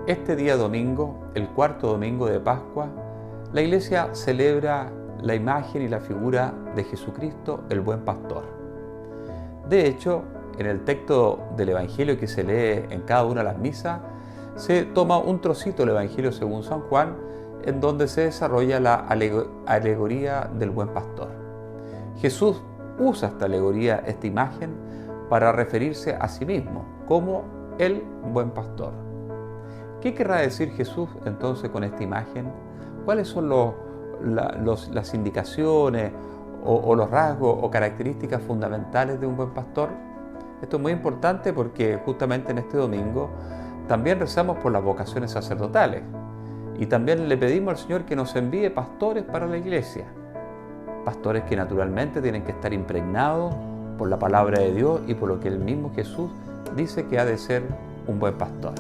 Este día domingo, el cuarto domingo de Pascua, la Iglesia celebra la imagen y la figura de Jesucristo, el buen pastor. De hecho, en el texto del Evangelio que se lee en cada una de las misas, se toma un trocito del Evangelio según San Juan, en donde se desarrolla la alegoría del buen pastor. Jesús usa esta alegoría, esta imagen, para referirse a sí mismo como el buen pastor. ¿Qué querrá decir Jesús entonces con esta imagen? ¿Cuáles son las indicaciones o los rasgos o características fundamentales de un buen pastor? Esto es muy importante porque justamente en este domingo también rezamos por las vocaciones sacerdotales y también le pedimos al Señor que nos envíe pastores para la Iglesia. Pastores que naturalmente tienen que estar impregnados por la palabra de Dios y por lo que el mismo Jesús dice que ha de ser un buen pastor.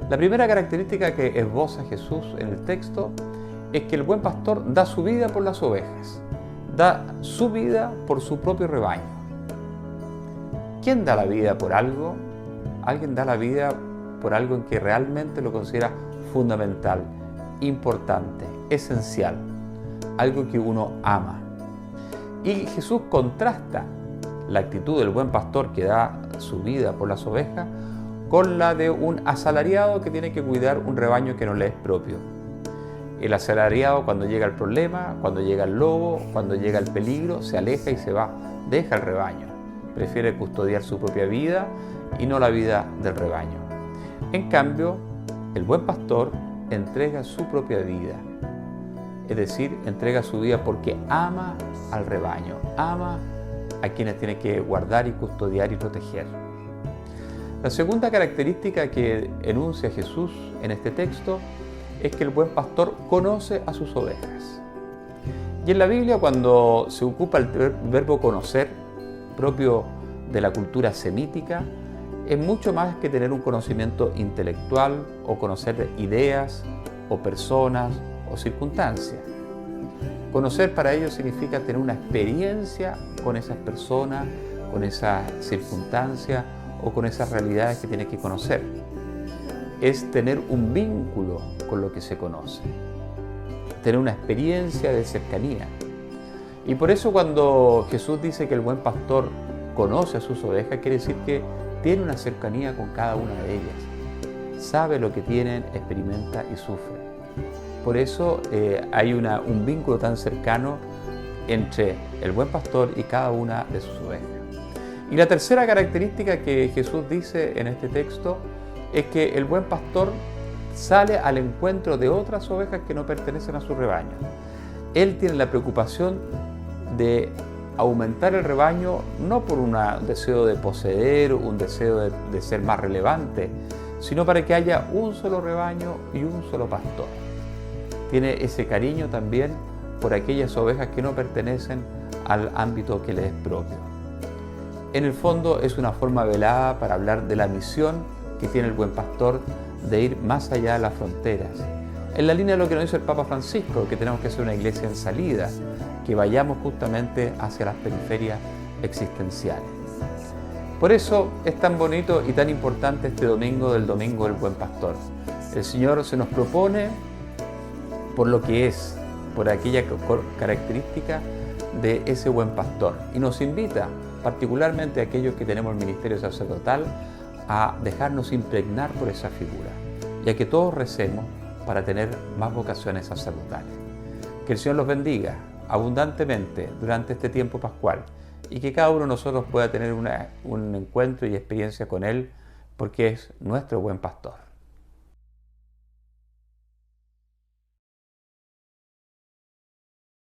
La primera característica que esboza Jesús en el texto es que el buen pastor da su vida por las ovejas, da su vida por su propio rebaño. ¿Quién da la vida por algo? Alguien da la vida por algo en que realmente lo considera fundamental, importante, esencial, algo que uno ama. Y Jesús contrasta la actitud del buen pastor que da su vida por las ovejas con la de un asalariado que tiene que cuidar un rebaño que no le es propio. El asalariado, cuando llega el problema, cuando llega el lobo, cuando llega el peligro, se aleja y se va, deja el rebaño. Prefiere custodiar su propia vida y no la vida del rebaño. En cambio, el buen pastor entrega su propia vida, es decir, entrega su vida porque ama al rebaño, ama a quienes tiene que guardar y custodiar y proteger. La segunda característica que enuncia Jesús en este texto es que el buen pastor conoce a sus ovejas. Y en la Biblia, cuando se ocupa el verbo conocer, propio de la cultura semítica, es mucho más que tener un conocimiento intelectual o conocer ideas o personas o circunstancias. Conocer para ellos significa tener una experiencia con esas personas, con esas circunstancias o con esas realidades que tiene que conocer. Es tener un vínculo con lo que se conoce, tener una experiencia de cercanía. Y por eso cuando Jesús dice que el buen pastor conoce a sus ovejas, quiere decir que tiene una cercanía con cada una de ellas, sabe lo que tienen, experimenta y sufre. Por eso hay un vínculo tan cercano entre el buen pastor y cada una de sus ovejas. Y la tercera característica que Jesús dice en este texto es que el buen pastor sale al encuentro de otras ovejas que no pertenecen a su rebaño. Él tiene la preocupación de aumentar el rebaño no por un deseo de poseer, un deseo de ser más relevante, sino para que haya un solo rebaño y un solo pastor. Tiene ese cariño también por aquellas ovejas que no pertenecen al ámbito que les es propio. En el fondo es una forma velada para hablar de la misión que tiene el buen pastor de ir más allá de las fronteras. En la línea de lo que nos dice el Papa Francisco, que tenemos que ser una iglesia en salida, que vayamos justamente hacia las periferias existenciales. Por eso es tan bonito y tan importante este domingo del Domingo del Buen Pastor. El Señor se nos propone por lo que es, por aquella característica de ese buen pastor. Y nos invita, particularmente a aquellos que tenemos el ministerio sacerdotal, a dejarnos impregnar por esa figura y a que todos recemos para tener más vocaciones sacerdotales. Que el Señor los bendiga abundantemente durante este tiempo pascual y que cada uno de nosotros pueda tener un encuentro y experiencia con Él porque es nuestro buen pastor.